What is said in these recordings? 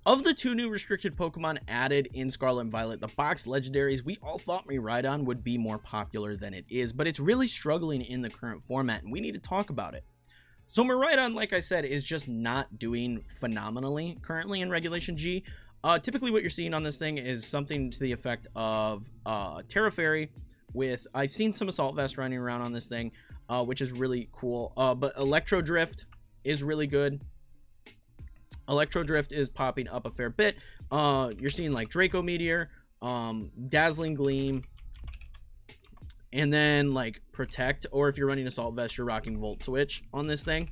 Of the 2 new restricted Pokemon added in Scarlet and Violet, the box legendaries, we all thought Miraidon would be more popular than it is, but it's really struggling in the current format, and we need to talk about it. So Miraidon, like I said, is just not doing phenomenally currently in Regulation G. Typically what you're seeing on this thing is something to the effect of Terra Fairy with, I've seen some Assault Vest running around on this thing, which is really cool, but Electro Drift is really good. Electro Drift is popping up a fair bit. You're seeing like Draco Meteor, Dazzling Gleam, and then like Protect, or if you're running Assault Vest, you're rocking Volt Switch on this thing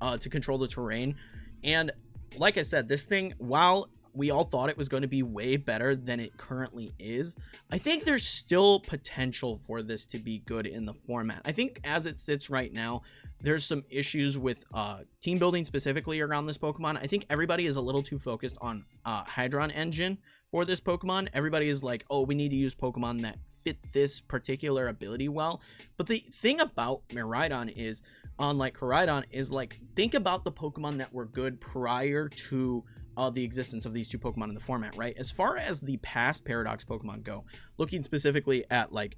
to control the terrain. And like I said, this thing, while we all thought it was going to be way better than it currently is, I think there's still potential for this to be good in the format. I think as it sits right now, there's some issues with team building specifically around this Pokemon. I think everybody is a little too focused on Hydron Engine for this Pokemon. Everybody is like, oh, we need to use Pokemon that fit this particular ability well. But the thing about Miraidon is, unlike Koraidon, is like, think about the Pokemon that were good prior to the existence of these 2 Pokemon in the format, right? As far as the past Paradox Pokemon go, looking specifically at like,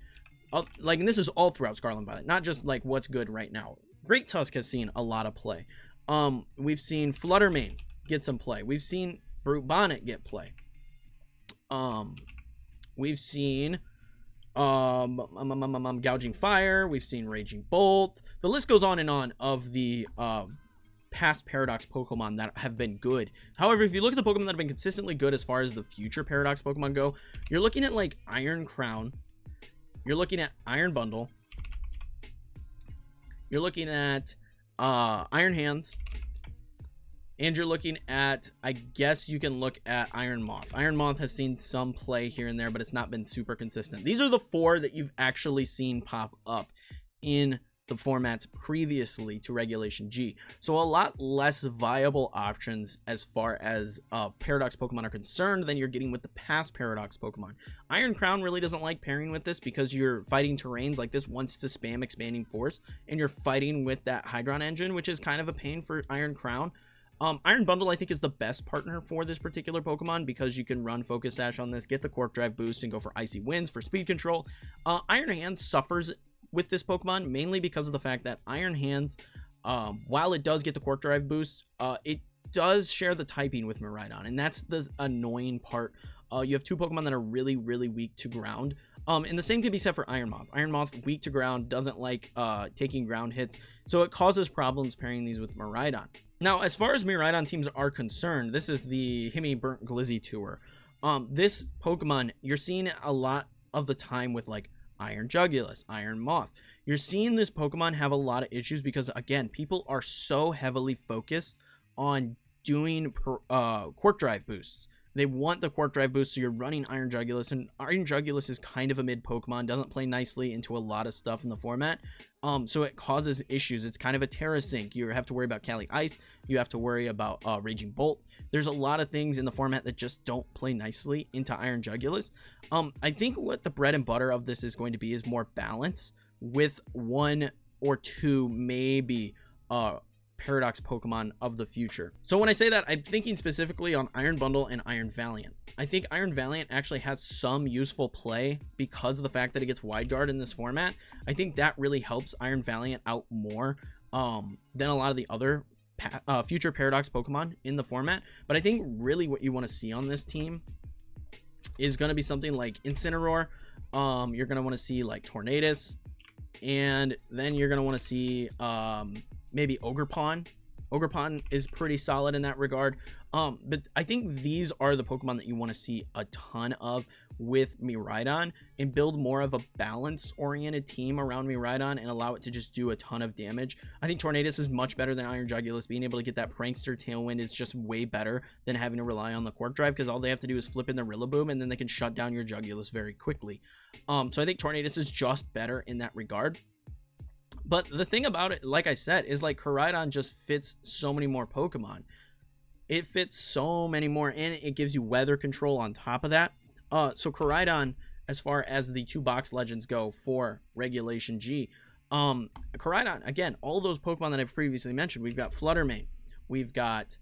and this is all throughout Scarlet and Violet, not just like what's good right now. Great Tusk has seen a lot of play. We've seen Fluttermane get some play. We've seen Brute Bonnet get play. We've seen Gouging Fire. We've seen Raging Bolt. The list goes on and on of the past Paradox Pokemon that have been good. However, if you look at the Pokemon that have been consistently good as far as the future Paradox Pokemon go, you're looking at like Iron Crown. You're looking at Iron Bundle. You're looking at Iron Hands, and you're looking at, I guess you can look at Iron Moth. Iron Moth has seen some play here and there, but it's not been super consistent. These are the 4 that you've actually seen pop up in the formats previously to Regulation G. So a lot less viable options as far as Paradox Pokemon are concerned than you're getting with the past Paradox Pokemon. Iron Crown really doesn't like pairing with this because you're fighting terrains like this wants to spam Expanding Force, and you're fighting with that Hydron Engine, which is kind of a pain for Iron Crown. Iron Bundle, I think, is the best partner for this particular Pokemon because you can run Focus Sash on this, get the Quark Drive boost, and go for Icy Winds for speed control. Iron Hands suffers with this Pokemon mainly because of the fact that Iron Hands, while it does get the Quark Drive boost, it does share the typing with Miraidon, and that's the annoying part. You have 2 Pokemon that are really, really weak to ground. And the same can be said for Iron Moth. Iron Moth, weak to ground, doesn't like taking ground hits, so it causes problems pairing these with Miraidon. Now, as far as Miraidon teams are concerned, this is the Himi Burnt Glizzy Tour. This Pokemon, you're seeing a lot of the time with like Iron Jugulis, Iron Moth. You're seeing this Pokemon have a lot of issues because, again, people are so heavily focused on doing Quark Drive boosts. They want the Quark Drive boost, so you're running Iron Jugulis, and Iron Jugulis is kind of a mid Pokemon, doesn't play nicely into a lot of stuff in the format, so it causes issues. It's kind of a Terra Sync. You have to worry about Cali Ice, you have to worry about Raging Bolt. There's a lot of things in the format that just don't play nicely into Iron Jugulis. I think what the bread and butter of this is going to be is more balance with 1 or 2 maybe Paradox Pokemon of the future. So when I say that, I'm thinking specifically on Iron Bundle and Iron Valiant. I think Iron Valiant actually has some useful play because of the fact that it gets Wide Guard in this format. I think that really helps Iron Valiant out more than a lot of the other future Paradox Pokemon in the format. But I think really what you want to see on this team is going to be something like Incineroar. You're going to want to see like Tornadus, and then you're going to want to see maybe Ogerpon. Ogerpon is pretty solid in that regard. But I think these are the Pokemon that you want to see a ton of with Miraidon and build more of a balance-oriented team around Miraidon and allow it to just do a ton of damage. I think Tornadus is much better than Iron Jugulis. Being able to get that Prankster Tailwind is just way better than having to rely on the Quark Drive, because all they have to do is flip in the Rillaboom and then they can shut down your Jugulis very quickly. So I think Tornadus is just better in that regard. But the thing about it, like I said, is like Koraidon just fits so many more Pokemon. It fits so many more, and it gives you weather control on top of that. So Koraidon, as far as the 2 box legends go for Regulation G, Koraidon, again, all those Pokemon that I've previously mentioned, we've got Fluttermane, we've got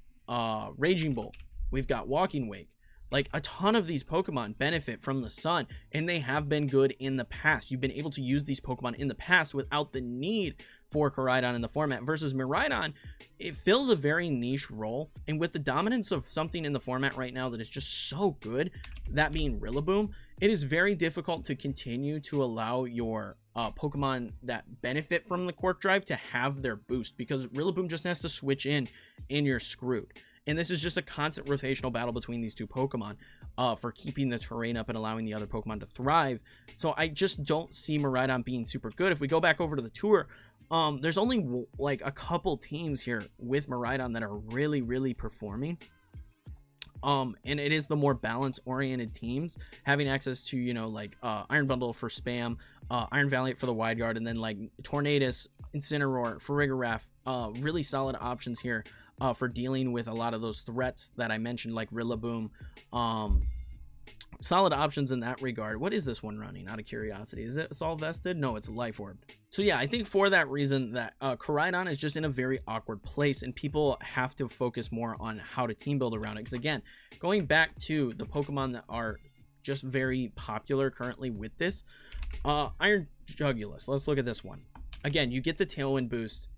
Raging Bolt, We've got Walking Wake. Like, a ton of these Pokemon benefit from the sun, and they have been good in the past. You've been able to use these Pokemon in the past without the need for Miraidon in the format, versus Miraidon, it fills a very niche role, and with the dominance of something in the format right now that is just so good, that being Rillaboom, it is very difficult to continue to allow your Pokemon that benefit from the Quirk Drive to have their boost, because Rillaboom just has to switch in and you're screwed. And this is just a constant rotational battle between these two Pokemon for keeping the terrain up and allowing the other Pokemon to thrive. So I just don't see Miraidon being super good. If we go back over to the tour, there's only like a couple teams here with Miraidon that are really, really performing. And it is the more balance oriented teams having access to, you know, like Iron Bundle for spam, Iron Valiant for the wide guard, and then like Tornadus, Incineroar, Farigiraf, really solid options here for dealing with a lot of those threats that I mentioned, like Rillaboom. Solid options in that regard. What is this one running, out of curiosity? Is it Sol Vested? No, it's Life Orb. So yeah, I think for that reason that Miraidon is just in a very awkward place, and people have to focus more on how to team build around it. Because again, going back to the Pokemon that are just very popular currently with this, Iron Jugulus. Let's look at this one. Again, you get the Tailwind boost,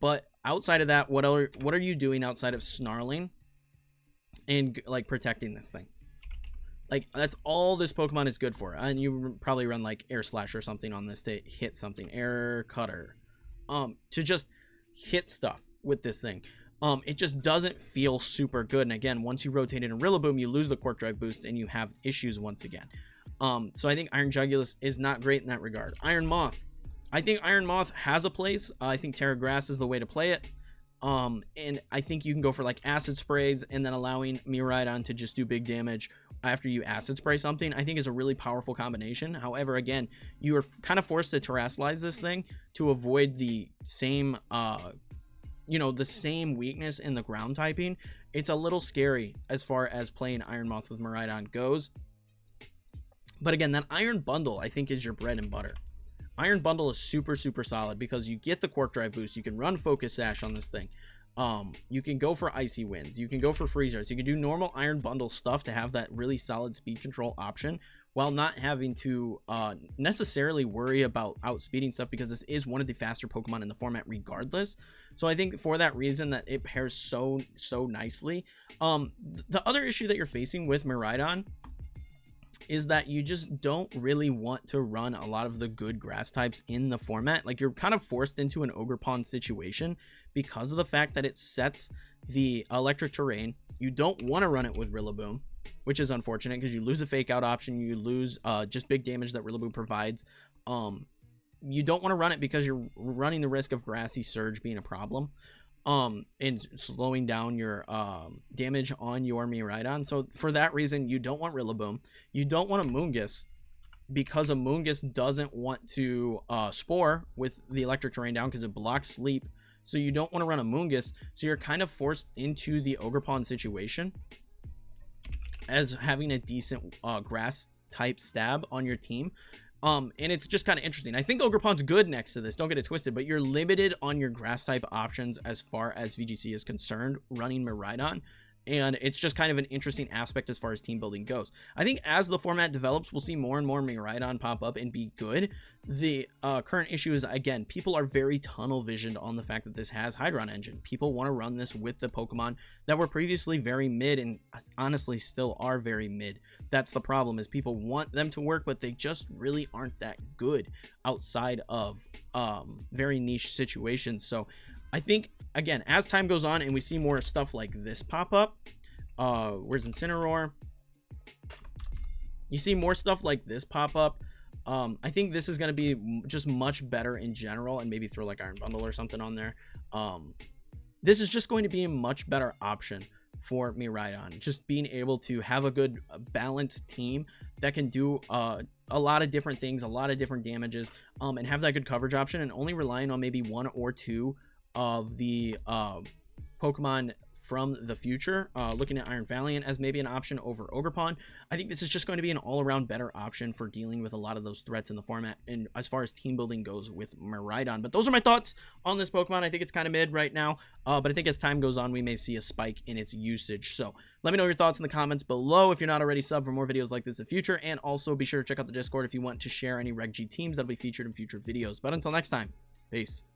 but outside of that, what are you doing outside of snarling and like protecting this thing? Like, that's all this Pokemon is good for. And you probably run like Air Slash or something on this to hit something, Air Cutter, to just hit stuff with this thing. It just doesn't feel super good. And again, once you rotate in a Rillaboom, you lose the Quirk Drive boost and you have issues once again. So I think Iron Jugulus is not great in that regard. Iron Moth. I think Iron Moth has a place. I think Terra Grass is the way to play it. And I think you can go for like Acid Sprays and then allowing Miraidon to just do big damage after you Acid Spray something, I think is a really powerful combination. However, again, you are kind of forced to terrestrialize this thing to avoid the same, you know, the same weakness in the ground typing. It's a little scary as far as playing Iron Moth with Miraidon goes. But again, that Iron Bundle, I think, is your bread and butter. Iron Bundle is super, super solid because you get the Quirk Drive boost. You can run Focus Sash on this thing. You can go for Icy Winds. You can go for Freezers. You can do normal Iron Bundle stuff to have that really solid speed control option while not having to necessarily worry about outspeeding stuff, because this is one of the faster Pokemon in the format regardless. So I think for that reason that it pairs so nicely. The other issue that you're facing with Miraidon is that you just don't really want to run a lot of the good grass types in the format. Like, you're kind of forced into an Ogerpon situation because of the fact that it sets the electric terrain. You don't want to run it with Rillaboom, which is unfortunate because you lose a fake out option. You lose just big damage that Rillaboom provides. You don't want to run it because you're running the risk of Grassy Surge being a problem. And slowing down your damage on your Miraidon. So for that reason, you don't want Rillaboom. You don't want a Moongus because a Moongus doesn't want to Spore with the electric terrain down because it blocks sleep. So you don't want to run a Moongus. So you're kind of forced into the Ogerpon situation as having a decent grass type stab on your team. And it's just kind of interesting. I think Ogerpon's good next to this, don't get it twisted, but you're limited on your grass type options as far as VGC is concerned running Miraidon. And it's just kind of an interesting aspect as far as team building goes. I think as the format develops, we'll see more and more Miraidon pop up and be good. The current issue is, again, people are very tunnel visioned on the fact that this has Hydron Engine. People want to run this with the Pokemon that were previously very mid and honestly still are very mid. That's the problem, is people want them to work, but they just really aren't that good outside of very niche situations. So I think, again, as time goes on and we see more stuff like this pop up, where's Incineroar? You see more stuff like this pop up. I think this is going to be just much better in general, and maybe throw like Iron Bundle or something on there. This is just going to be a much better option for Miraidon. Just being able to have a good balanced team that can do a lot of different things, a lot of different damages, and have that good coverage option, and only relying on maybe one or two of the Pokemon from the future, looking at Iron Valiant as maybe an option over Ogerpon. I think this is just going to be an all-around better option for dealing with a lot of those threats in the format, and as far as team building goes with Miraidon. But those are my thoughts on this Pokemon. I think it's kind of mid right now, but I think as time goes on, we may see a spike in its usage. So let me know your thoughts in the comments below. If you're not already subbed for more videos like this in the future, and also be sure to check out the Discord if you want to share any Reg G teams that'll be featured in future videos. But until next time, peace.